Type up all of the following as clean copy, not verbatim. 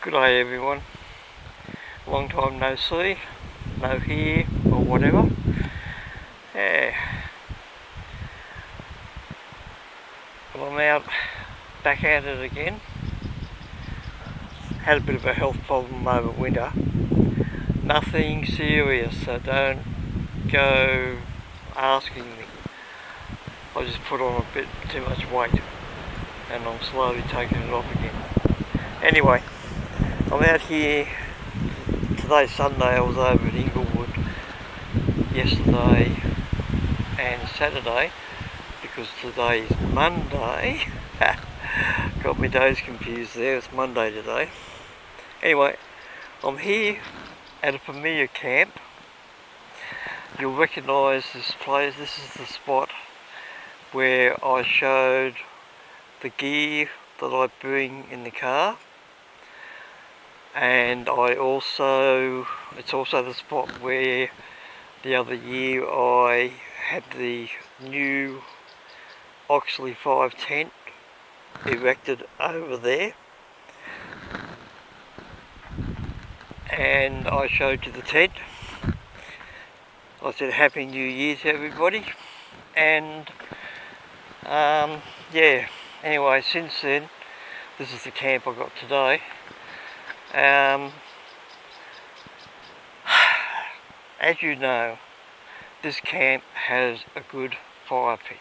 Good day everyone, long time no see, no hear or whatever. Yeah, well I'm out, back at it again. Had a bit of a health problem over winter. Nothing serious, so don't go asking me. I just put on a bit too much weight and I'm slowly taking it off again. Anyway, I'm out here. Today's Sunday. I was over at Inglewood yesterday and Saturday because today is Monday. Got my days confused there, it's Monday today. Anyway, I'm here at a familiar camp. You'll recognise this place. This is the spot where I showed the gear that I bring in the car, and it's also the spot where the other year I had the new Oxley 5 tent erected over there, and I showed you the tent. I said Happy New Year to everybody, and yeah, anyway, since then, this is the camp I got today. As you know, this camp has a good fire pit,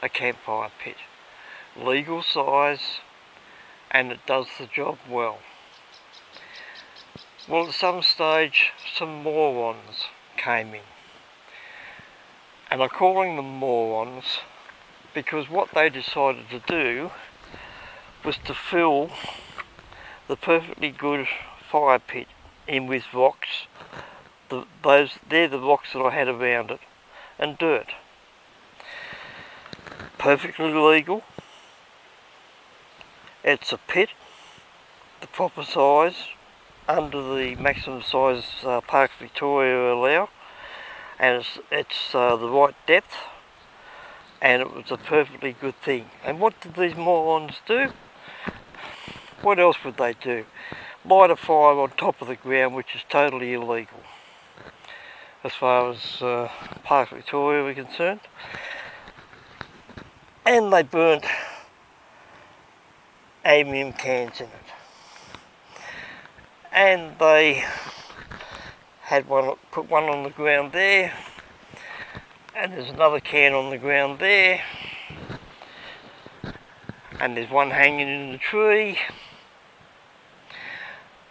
a campfire pit, legal size, and it does the job well. Well, at some stage, some morons came in, and I'm calling them morons because what they decided to do was to fill the perfectly good fire pit in with rocks. They're the rocks that I had around it, and dirt. Perfectly legal. It's a pit, the proper size, under the maximum size Park Victoria allow, and it's the right depth, and it was a perfectly good thing. And what did these morons do? What else would they do? Light a fire on top of the ground, which is totally illegal as far as Park Victoria were concerned. And they burnt aluminium cans in it. And they had put one on the ground there, and there's another can on the ground there, and there's one hanging in the tree.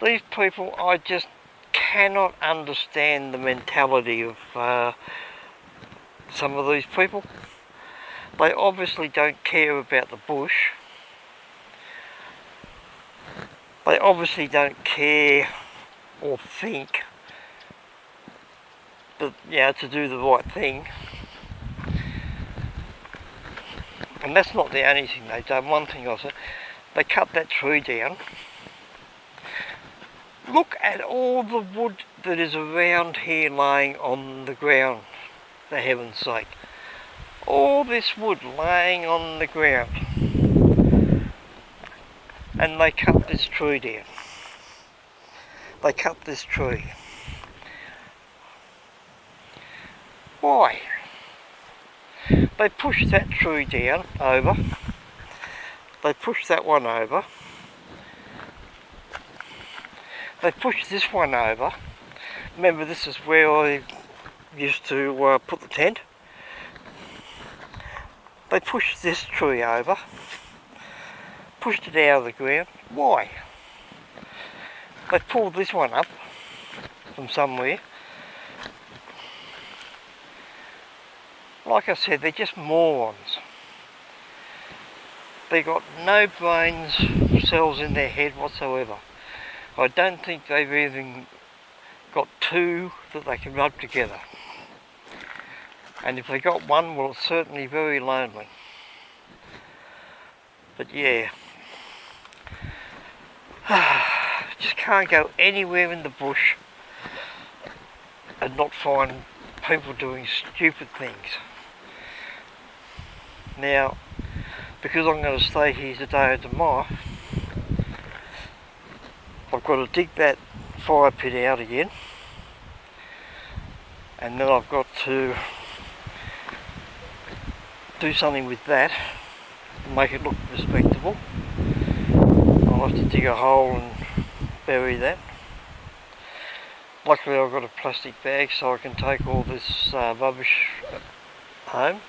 These people, I just cannot understand the mentality of some of these people. They obviously don't care about the bush. They obviously don't care or think that, to do the right thing. And that's not the only thing they've done. One thing I said, they cut that tree down. Look at all the wood that is around here laying on the ground, for heaven's sake. All this wood laying on the ground. And they cut this tree down. They cut this tree. Why? They pushed that tree down, over. They pushed that one over. They pushed this one over. Remember, this is where I used to put the tent. They pushed this tree over, pushed it out of the ground. Why? They pulled this one up from somewhere. Like I said, they're just morons. They got no brains cells in their head whatsoever. I don't think they've even got two that they can rub together. And if they got one, well, it's certainly very lonely. But yeah, just can't go anywhere in the bush and not find people doing stupid things. Now, because I'm going to stay here today and tomorrow, I've got to dig that fire pit out again, and then I've got to do something with that and make it look respectable. I'll have to dig a hole and bury that. Luckily I've got a plastic bag so I can take all this rubbish home.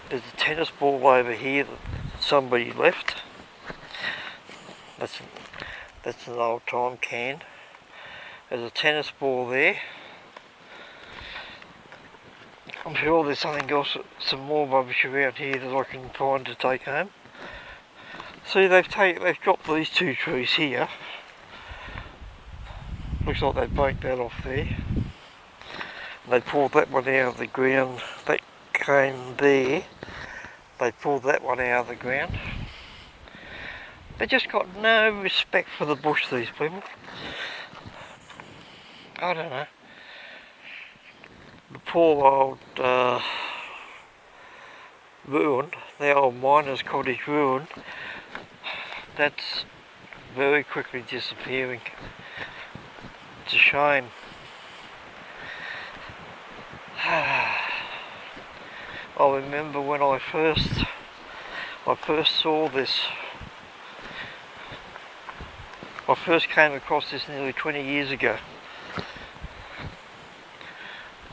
There's a tennis ball over here that somebody left. That's an old time can. There's a tennis ball there. I'm sure there's something else, some more rubbish around here that I can find to take home. See, they've dropped these two trees here. Looks like they broke that off there. They pulled that one out of the ground. That came there. They pulled that one out of the ground. They just got no respect for the bush, these people. I don't know. The poor old ruin, the old miner's cottage ruin, that's very quickly disappearing. It's a shame. I remember when I first saw this. I first came across this nearly 20 years ago.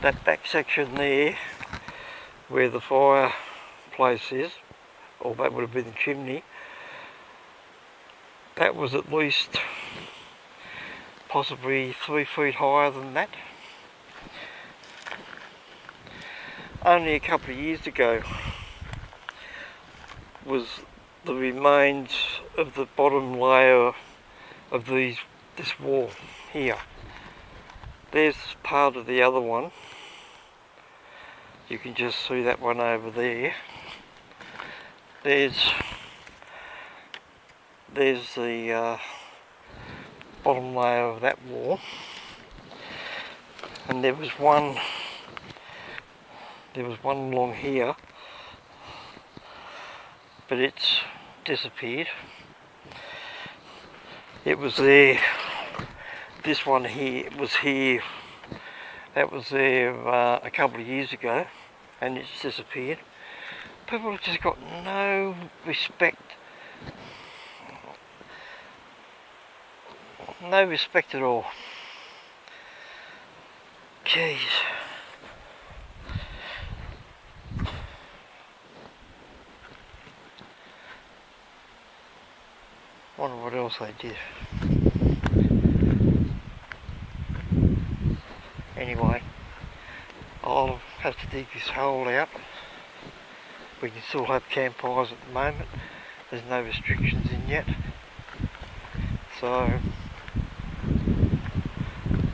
That back section there, where the fireplace is, or that would have been the chimney, that was at least possibly 3 feet higher than that. Only a couple of years ago was the remains of the bottom layer of this wall here. There's part of the other one. You can just see that one over there. There's the bottom layer of that wall, and there was one along here, but it's disappeared. It was there. This one here was here. That was there a couple of years ago, and it's disappeared. People have just got no respect. No respect at all. Jeez. Wonder what else they did. Anyway, I'll have to dig this hole out. We can still have campfires at the moment. There's no restrictions in yet. So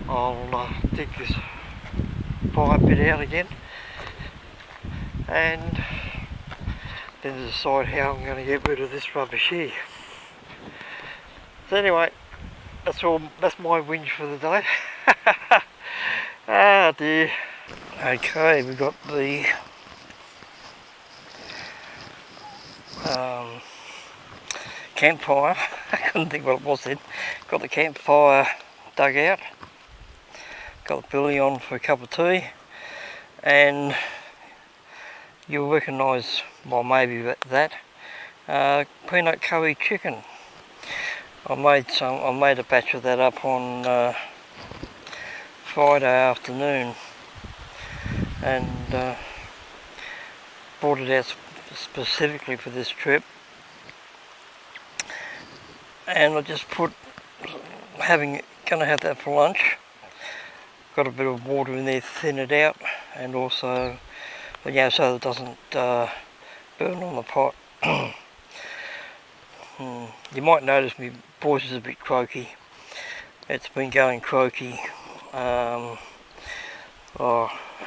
I'll dig this fire pit out again and then decide how I'm going to get rid of this rubbish here. So anyway, that's my whinge for the day. Ah dear. Okay, we've got the campfire. I couldn't think what it was then. Got the campfire dug out. Got the billy on for a cup of tea, and you'll recognise, well, maybe that peanut curry chicken. I made a batch of that up on Friday afternoon, and brought it out specifically for this trip. And I just going to have that for lunch. Got a bit of water in there to thin it out, and also, so it doesn't burn on the pot. You might notice my voice is a bit croaky. It's been going croaky a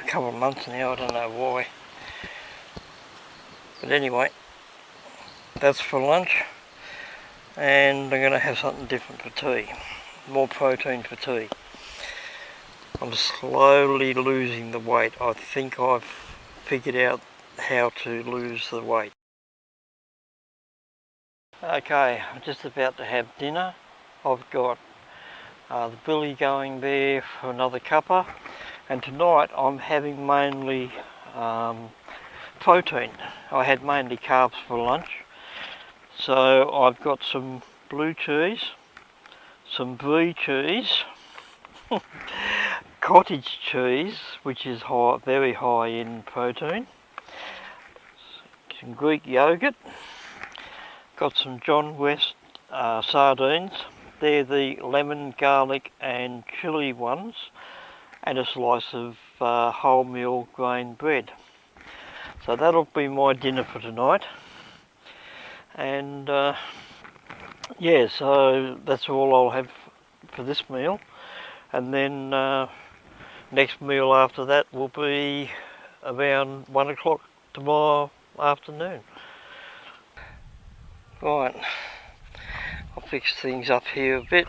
couple of months now, I don't know why. But anyway, that's for lunch, and I'm going to have something different for tea. More protein for tea. I'm slowly losing the weight. I think I've figured out how to lose the weight. Okay, I'm just about to have dinner. I've got the billy going there for another cuppa, and tonight I'm having mainly protein. I had mainly carbs for lunch, so I've got some blue cheese, some brie cheese, cottage cheese, which is very high in protein, some Greek yogurt, got some John West sardines. They're the lemon, garlic and chilli ones, and a slice of wholemeal grain bread. So that'll be my dinner for tonight. And yeah, so that's all I'll have for this meal. And then next meal after that will be around 1 o'clock tomorrow afternoon. Right, I'll fix things up here a bit.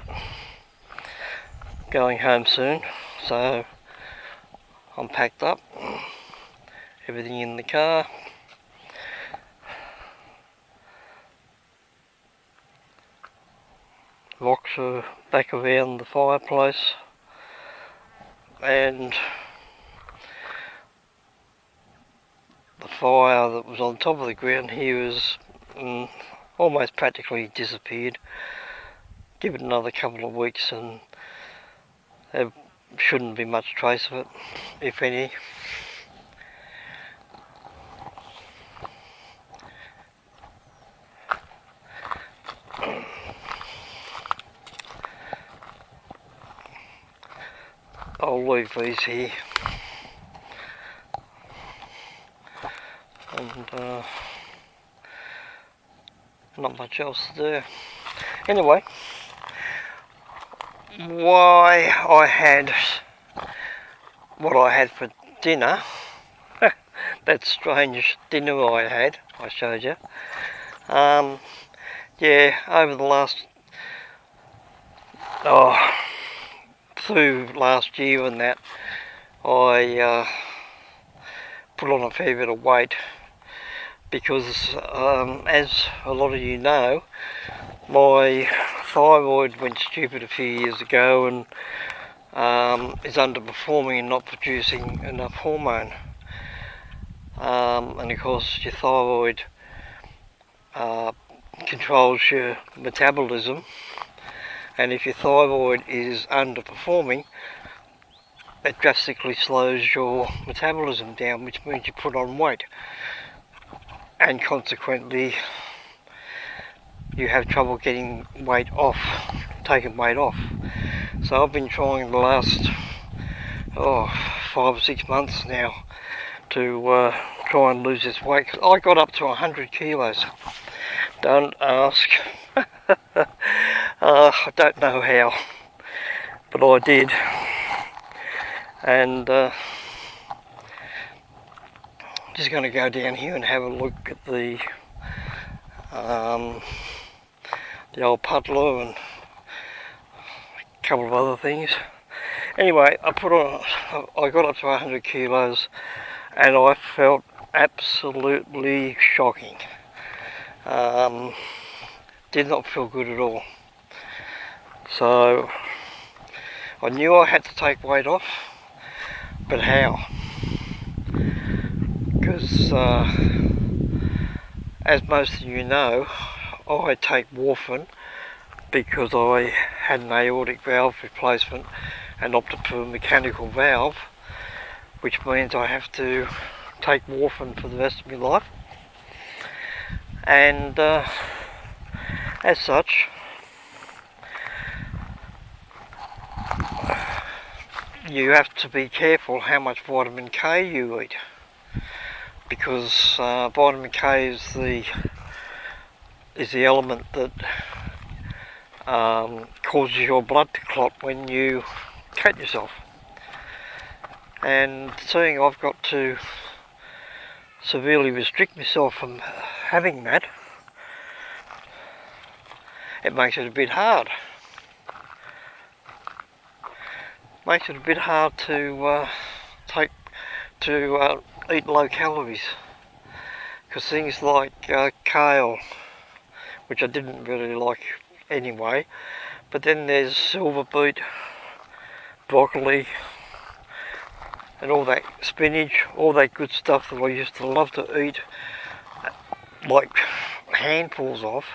Going home soon, so I'm packed up. Everything in the car. Rocks are back around the fireplace, and the fire that was on top of the ground here is almost practically disappeared. Give it another couple of weeks and there shouldn't be much trace of it, if any. I'll leave these here, and not much else to do. Anyway, why I had what I had for dinner, that strange dinner I showed you. Yeah, over the last, through last year and that, I put on a fair bit of weight because, as a lot of you know, my thyroid went stupid a few years ago and is underperforming and not producing enough hormone. And of course your thyroid controls your metabolism, and if your thyroid is underperforming, it drastically slows your metabolism down, which means you put on weight, and consequently you have trouble getting weight off, taking weight off. So I've been trying the last 5 or 6 months now to try and lose this weight. I got up to 100 kilos. Don't ask. I don't know how, but I did. And just going to go down here and have a look at the old puddler and a couple of other things. Anyway, I got up to 100 kilos and I felt absolutely shocking. Did not feel good at all. So I knew I had to take weight off, but how? Because as most of you know, I take warfarin because I had an aortic valve replacement and opted for a mechanical valve, which means I have to take warfarin for the rest of my life. And as such, you have to be careful how much vitamin K you eat, because vitamin K is the element that causes your blood to clot when you cut yourself. And seeing I've got to severely restrict myself from having that, it makes it a bit hard. Makes it a bit hard to eat low calories, because things like kale, which I didn't really like anyway, But then there's silver beet, broccoli, and all that spinach, all that good stuff that I used to love to eat, like handfuls of.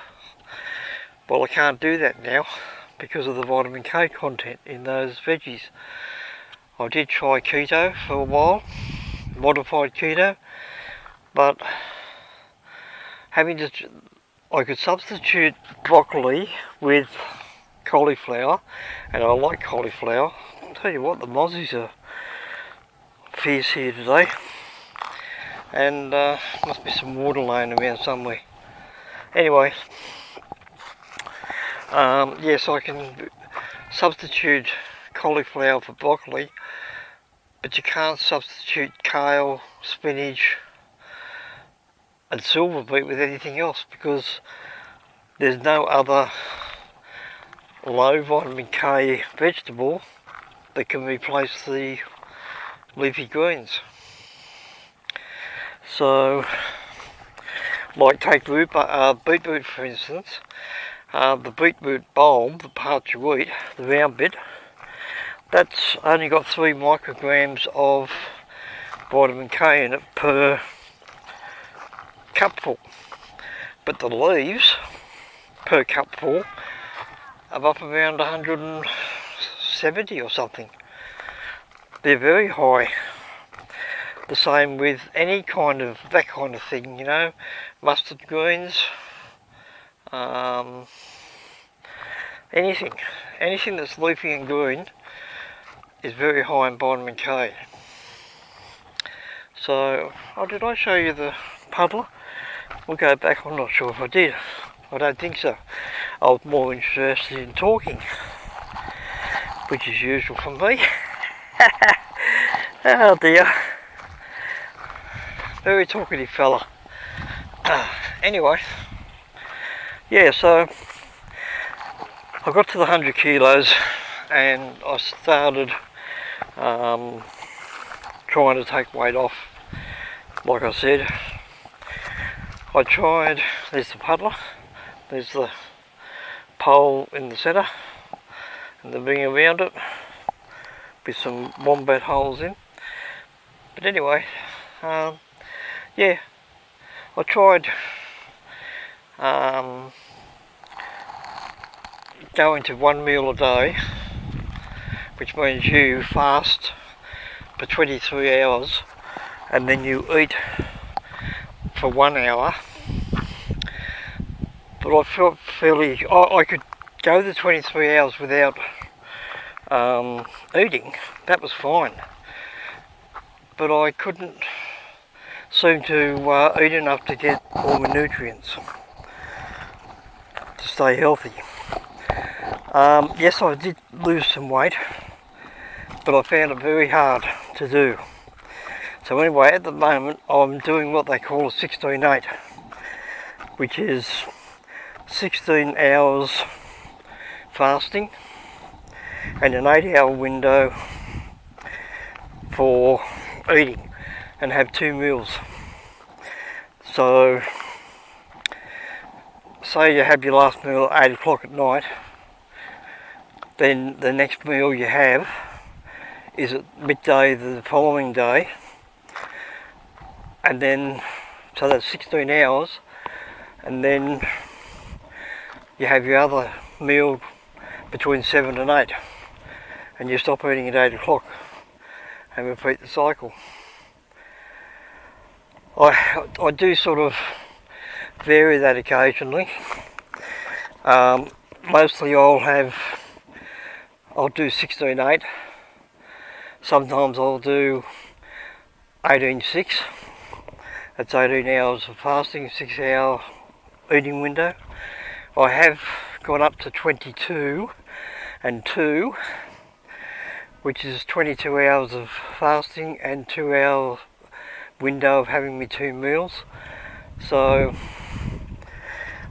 Well, I can't do that now because of the vitamin K content in those veggies. I did try keto for a while, modified keto, but I could substitute broccoli with cauliflower, and I like cauliflower. I'll tell you what, the mozzies are fierce here today, and must be some water laying around somewhere. Anyway, yes, I can substitute cauliflower for broccoli, but you can't substitute kale, spinach and silver beet with anything else, because there's no other low vitamin K vegetable that can replace the leafy greens. So, like take beetroot for instance. The beetroot bulb, the part you eat, the round bit, that's only got 3 micrograms of vitamin K in it per cupful. But the leaves per cupful are up around 170 or something. They're very high. The same with any kind of, that kind of thing, you know, mustard greens, anything that's leafy and green is very high in vitamin K. So, did I show you the puddler? We'll go back, I'm not sure if I did. I don't think so. I was more interested in talking, which is usual for me. Oh dear. Very talkative fella. Anyway, yeah, so I got to the 100 kilos and I started trying to take weight off. Like I said, I tried, there's the puddler, there's the pole in the centre and the ring around it with some wombat holes in. But anyway, yeah, I tried going to 1 meal a day, which means you fast for 23 hours and then you eat for 1 hour. But I felt fairly, I could go the 23 hours without eating, that was fine. But I couldn't seem to eat enough to get all the nutrients to stay healthy. Yes, I did lose some weight, but I found it very hard to do. So anyway, at the moment I'm doing what they call a 16-8, which is 16 hours fasting and an 8-hour window for eating, and have 2 meals. So say you have your last meal at 8 o'clock at night, then the next meal you have is at midday the following day, and then so that's 16 hours, and then you have your other meal between 7 and 8, and you stop eating at 8 o'clock and repeat the cycle. I do sort of vary that occasionally. Mostly I'll do 16-8. Sometimes I'll do 18-6. That's 18 hours of fasting, 6-hour eating window. I have gone up to 22 and 2, which is 22 hours of fasting and 2-hour window of having me 2 meals. So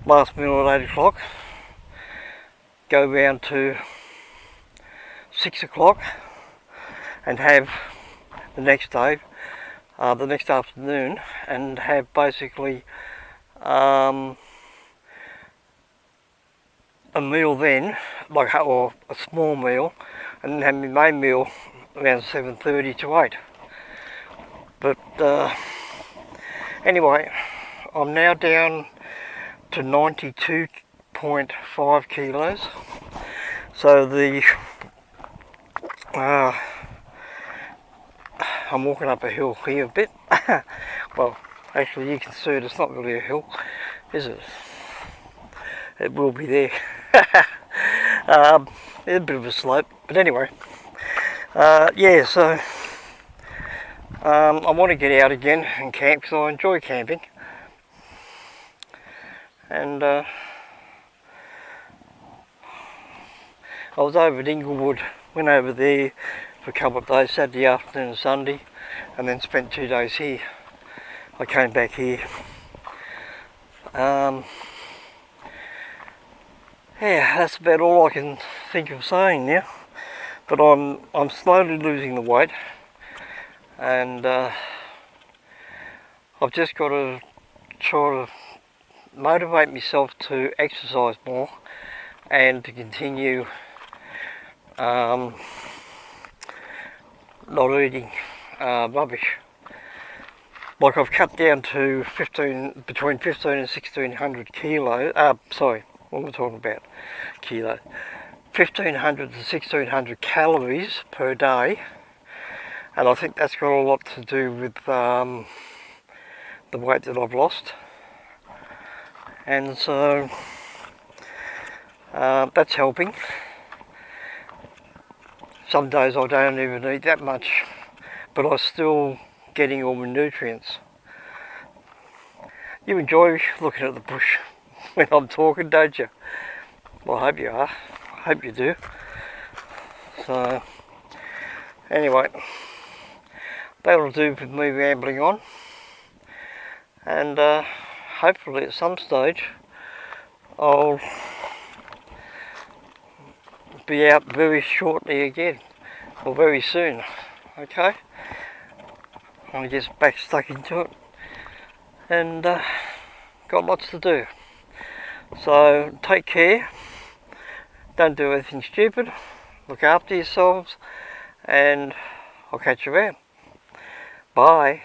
last meal at 8 o'clock, go round to 6 o'clock and have the next day, the next afternoon, and have basically a meal then, like, or a small meal, and then have my main meal around 7:30 to 8. But anyway, I'm now down to 92.5 kilos. So I'm walking up a hill here a bit. Well, actually you can see it, it's not really a hill, is it? It will be there. It's a bit of a slope, but anyway. Yeah, so I want to get out again and camp because I enjoy camping. And I was over at Inglewood, went over there for a couple of days, Saturday afternoon and Sunday, and then spent 2 days here. I came back here. Yeah, that's about all I can think of saying now. But I'm slowly losing the weight, and I've just got to try to motivate myself to exercise more and to continue not eating rubbish. Like, I've cut down to between 15 and 1600 kilos. Sorry, what am I talking about? Kilo. 1500 to 1600 calories per day, and I think that's got a lot to do with the weight that I've lost. And so that's helping. Some days I don't even eat that much, but I'm still getting all my nutrients. You enjoy looking at the bush when I'm talking, don't you? Well, I hope you are. I hope you do. So anyway, that'll do with me rambling on, and hopefully at some stage I'll be out very shortly again, or very soon. Okay, I'll get back stuck into it, and got lots to do. So take care, don't do anything stupid, look after yourselves, and I'll catch you around. Bye.